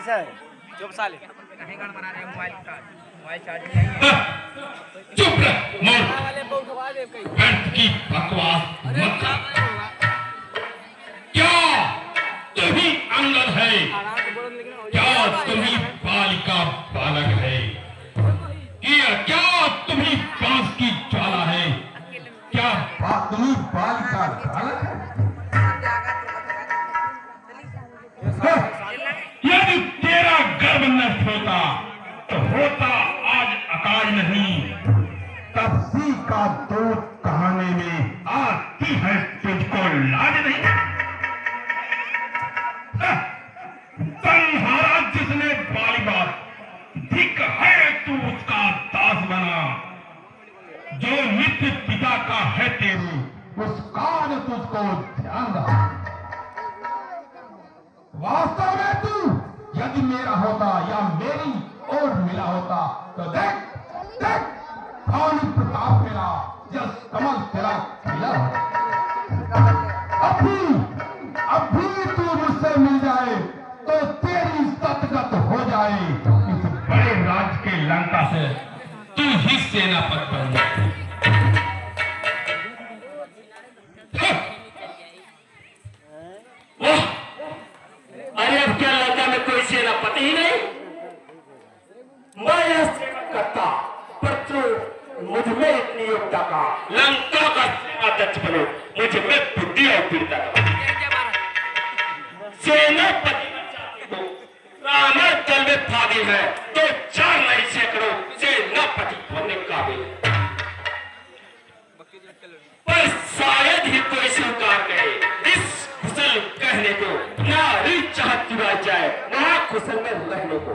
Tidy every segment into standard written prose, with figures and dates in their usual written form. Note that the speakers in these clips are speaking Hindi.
ऐसा है चुप साले कहीं गान बना रहे मोबाइल चार्जिंग नहीं है। चुप रह मूर्ख, वाले को उठवा दे कहीं व्यर्थ की बकवास मत कर। क्या तुम्ही अंगद है? आराम से बोलो लेकिन हो क्या जाएगा तुम्ही बालिका बालक है? क्या तुम्ही बांस की ज्वाला है? क्या तुम्ही बालिका बालक है? यदि तेरा गर्भ नष्ट होता तो होता आज अकाज नहीं, तब सी का दूध कहाने में आती है तुझको लाज नहीं। संहारा जिसने बाली बात, धिक है तू उसका दास बना। जो मित्र पिता का है तेरे, उसका न तुझको ध्यान रहा। वास्तव में तू यदि मेरा होता या मेरी ओर मिला होता तो देख देख भानु प्रताप मेरा, जस कमल तेरा खिला होता। अभी तू मुझसे मिल जाए तो तेरी सतगत हो जाए। इस बड़े राज के लंका से तू ही सेनापति बन जाए। अरे अब क्या लंका में कोई सेनापति ही नहीं? मैं यह सेवक करता, पर तू मुझ में इतनी योग्यता का लंका का सेनाध्यक्ष बनो, मुझ में बुद्धि और वीरता का। सेनापति को रावण जल में फादी है तो 4 नहीं सैकड़ों सेनापति बनने काबिल, पर शायद ही कोई स्वीकार करे इस कुशल कहने को। नारी चाहत चुरा जाए महाकुशल में रहने को,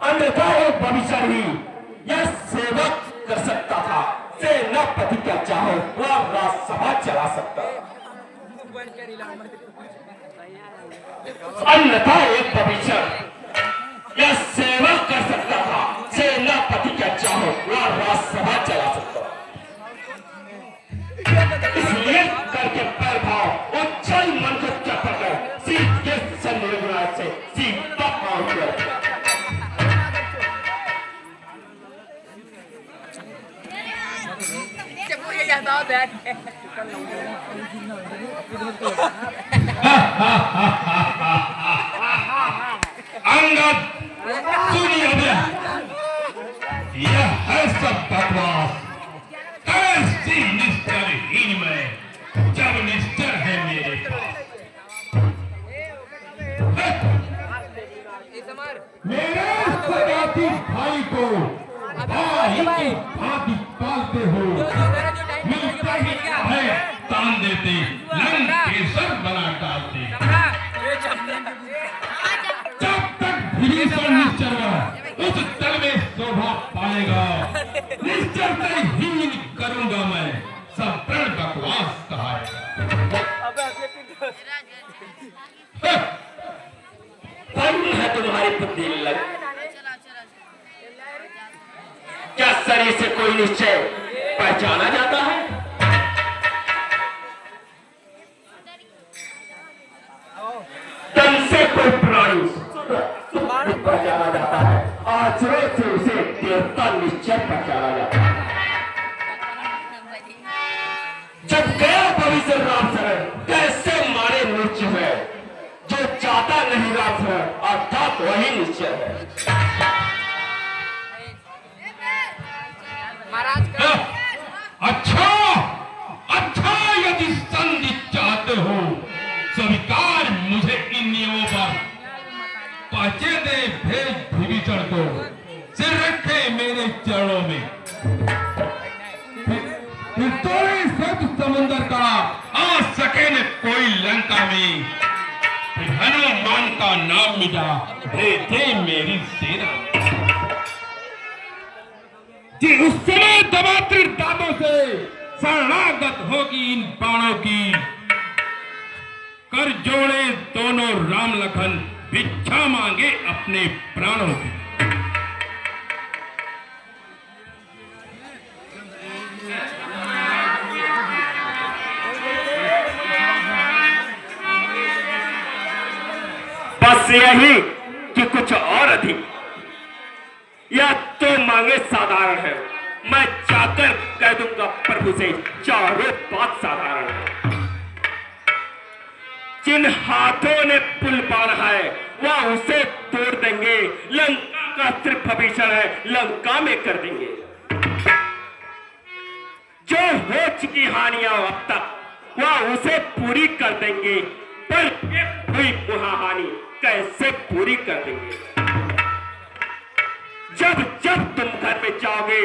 अन्यथा एक भविष्य ही यह सेवक कर सकता था। सेनापति क्या चाहो वह राजसभा चला सकता, अन्यथा एक भविष्य यह सेवक कर सकता था। सेनापति क्या चाहो वह राजसभा चला सकता। इसलिए करके पैर भाव उच्छल मन को चपकर सीधे संनिर्णय से सीधा पहुंच गया। मुझे जाता हूँ बैठ अंगद सुनिए, यह है सब बकवास। कैसी निष्ठरहीन में जब निष्ठर है मेरे पास। मेरे सगाती भाई को भाई की भांति पालते हो, मिलता ही है तान देते, लंकेश्वर बना डालते। जब तक भीषण निश्चर उस तल में शोभा पाएगा, निश्चर से हीन करूंगा मैं, सब प्रण बकवास कहाएगा। है तुम्हारी बुद्धि लग, क्या शरीर से कोई निश्चय पहचाना जाता है? तन से कोई प्राणी पहचाना जाता है, आचरण से उसे देवता निश्चय पहचाना जाता है। जब गया भविष्य राम शरण, कैसे मारे निश्चय है। जो चाहता नहीं राम शरण अर्थात वही निश्चय है। अच्छा अच्छा, यदि संधि चाहते हो स्वीकार मुझे इन नियमों पर। पहुंचे दे भेज विभीषण को, सिर रखे मेरे चरणों में। फिर तोड़े सब समुद्र का आ सके न कोई लंका में। फिर हनुमान का नाम मिटा भेजे मेरी सेना। कि उस समय दमात्र दादों से शरणागत होगी इन बाणों की। कर जोड़े दोनों राम लखन, भिक्षा मांगे अपने प्राणों की। बस यही कि कुछ और अधिक, या तो मांगे साधारण है, मैं जाकर कह दूंगा प्रभु से चारों बात साधारण है। जिन हाथों ने पुल बांधा है वह उसे तोड़ देंगे, लंका का सिर्फ भविष्य है, लंका में कर देंगे। जो हो चुकी हानियां अब तक वह उसे पूरी कर देंगे, पर हुई महाहानि कैसे पूरी कर देंगे। जब जब तुम घर में जाओगे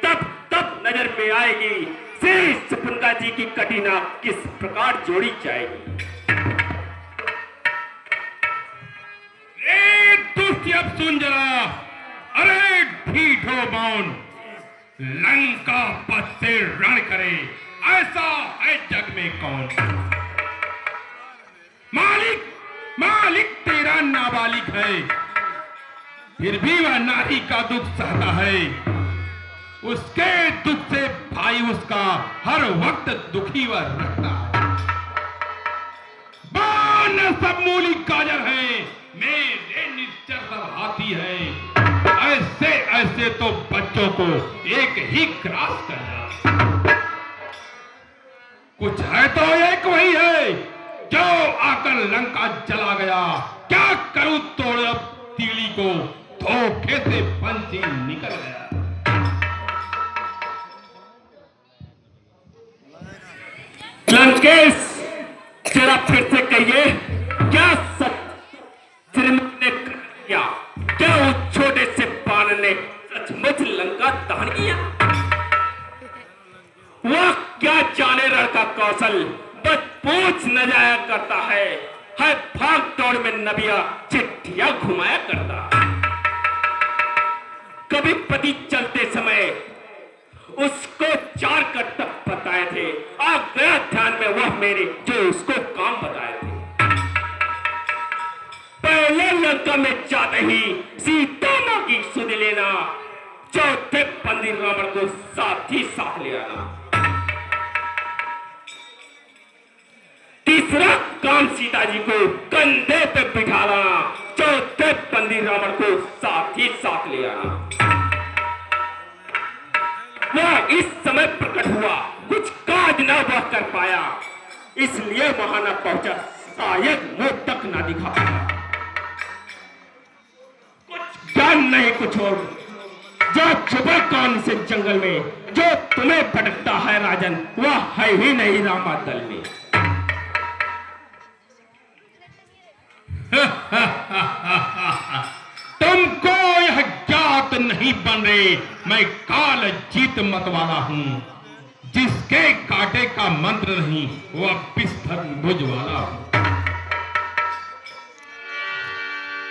तब तब नजर में आएगी श्री सुपुंगा जी की कटिना किस प्रकार जोड़ी जाएगी। अब सुन जरा, अरे ढीठो मौन, लंका पथ से रण करे ऐसा है जग में कौन। मालिक मालिक तेरा नाबालिग है, फिर भी वह नारी का दुख सहता है। उसके दुख से भाई उसका हर वक्त दुखी वह रहता है। बाण सब मूली गाजर है, मेरे निश्चर सब हाथी है। ऐसे ऐसे तो बच्चों को एक ही क्रॉस करना। कुछ है तो एक वही है जो आकर लंका चला गया। क्या करूं तोड़ अब तीली को, धोखे से पंछी निकल गया। लंकेश जरा फिर से कहिए, क्या सच श्रीमती ने किया? क्या उस छोटे से बाण ने सचमुच लंका दहन किया? वह क्या जाने रण का कौशल, बस पूछ न जाया करता है भाग दौड़ में नबिया चिट्ठियां घुमाया करता। कभी पति चलते समय उसको 4 कर्तव्य बताए थे, आ गया ध्यान में वह मेरे जो उसको काम बताए थे। पहले लंका में जाते ही सीता मां की सुध लेना, चौथे बंदी रावण को साथ ही साथ ले आना। तीसरा काम सीता जी को कंधे पे बिठा लाना, चौथे बंदी रावण को साथ ही साथ ले आना। वह इस समय प्रकट हुआ, कुछ काज न वह कर पाया, इसलिए वहां न पहुंचा, शायद मुंह तक न दिखा पाया। कुछ ज्ञान नहीं कुछ और, जो छुपा कौन से जंगल में, जो तुम्हें भटकता है राजन, वह है ही नहीं रामादल में। तुमको यह ज्ञात नहीं बन रहे, मैं काल जीत मत वाला हूं। जिसके कांटे का मंत्र नहीं वह बिस्तर भुज वाला हूं।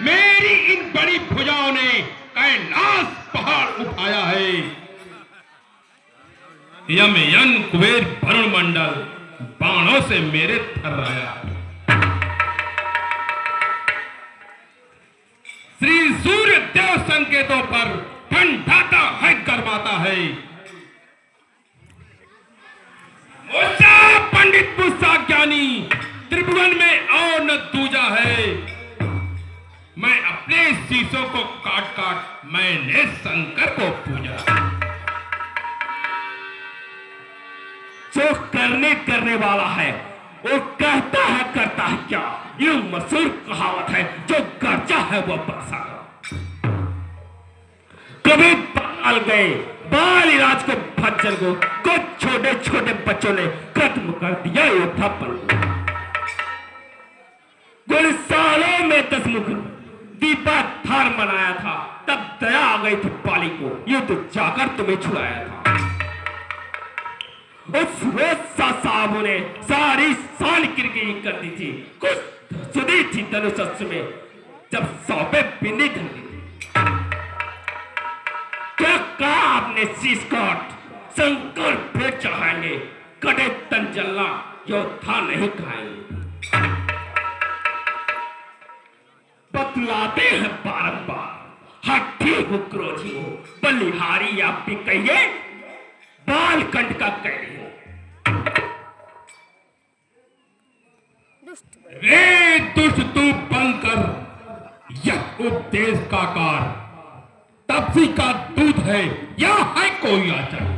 मेरी इन बड़ी भुजाओं ने कैलाश पहाड़ उठाया है। यम यन कुबेर वरुण मंडल बाणों से मेरे थर्राया। श्री सूर्य देव संकेतों पर ठंडाता है गरमाता है। मूसा पंडित मूसा ज्ञानी त्रिभुवन में और न दूजा है। मैं अपने शीशों को काट काट मैंने शंकर को पूजा। जो करने वाला है वो कहता है करता है क्या, ये मशहूर कहावत है, जो गर्जा है वो बरसा। कभी बाल गए, बाल इलाज को भज्जन को कुछ छोटे छोटे बच्चों ने खत्म कर दिया योद्धापन को। गुलसालों में 10 मुख दीपा थार मनाया था, तब दया आ गई थी बाली को, ये तो जाकर तुम्हें छुड़ाया था। उस रोज साहबों ने सारी शान किरकिरी कर दी थी, कुछ सुधी थी धनुष में जब 100 पे पिंडी धर दी थी। क्या कहा आपने शीश काट शंकर पेट चढ़ाएंगे, कटे तन जलना योद्धा नहीं खाएंगे। बतलाते हैं बारंबार, हठी हो क्रोधी हो, बलिहारी आप भी कहिए, बालकंठ का कैदी हो। रे दुष्ट तू बनकर यह उपदेश का कार तपसी का दूध है या है कोई आचरण।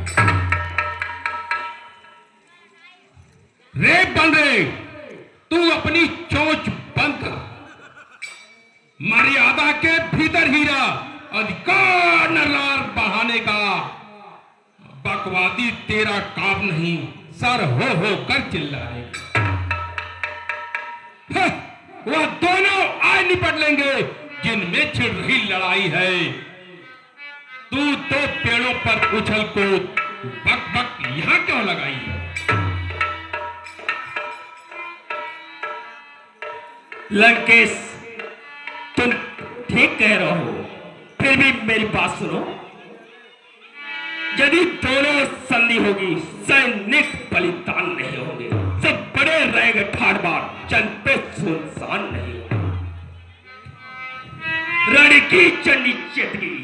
रे बंदे, तू अपनी चोंच बंद कर। मर्यादा के भीतर ही रह। अधिकार नरार बढ़ाने का बकवादी तेरा काम नहीं, सर हो कर चिल्लाने का। वह दोनों आज निपट लेंगे जिनमें छिड़ रही लड़ाई है। तू तो पेड़ों पर उछल कूद बक बक यहां क्यों लगाई है? लंकेश, तुम ठीक कह रहे हो, फिर भी मेरी बात सुनो। यदि दोनों संधि होगी, सैनिक बलिदान नहीं होंगे, सब बड़े रहेंगे ठाड़बाड़, जनपद सुनसान नहीं होगा। रण की चंडी चेतगी